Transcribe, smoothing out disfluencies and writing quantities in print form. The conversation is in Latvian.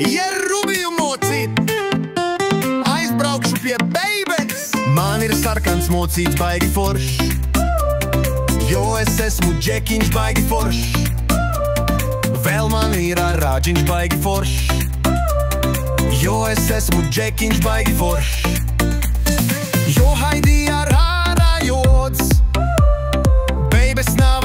Ja rubiju mocīt, aizbraukšu pie beibes. Man ir sarkans mocīts baigi foršs, jo es esmu džekiņš baigi foršs. Vēl man ir rāģiņš baigi foršs, jo es esmu džekiņš baigi foršs. Jo haidī ar ārā jods, beibes nav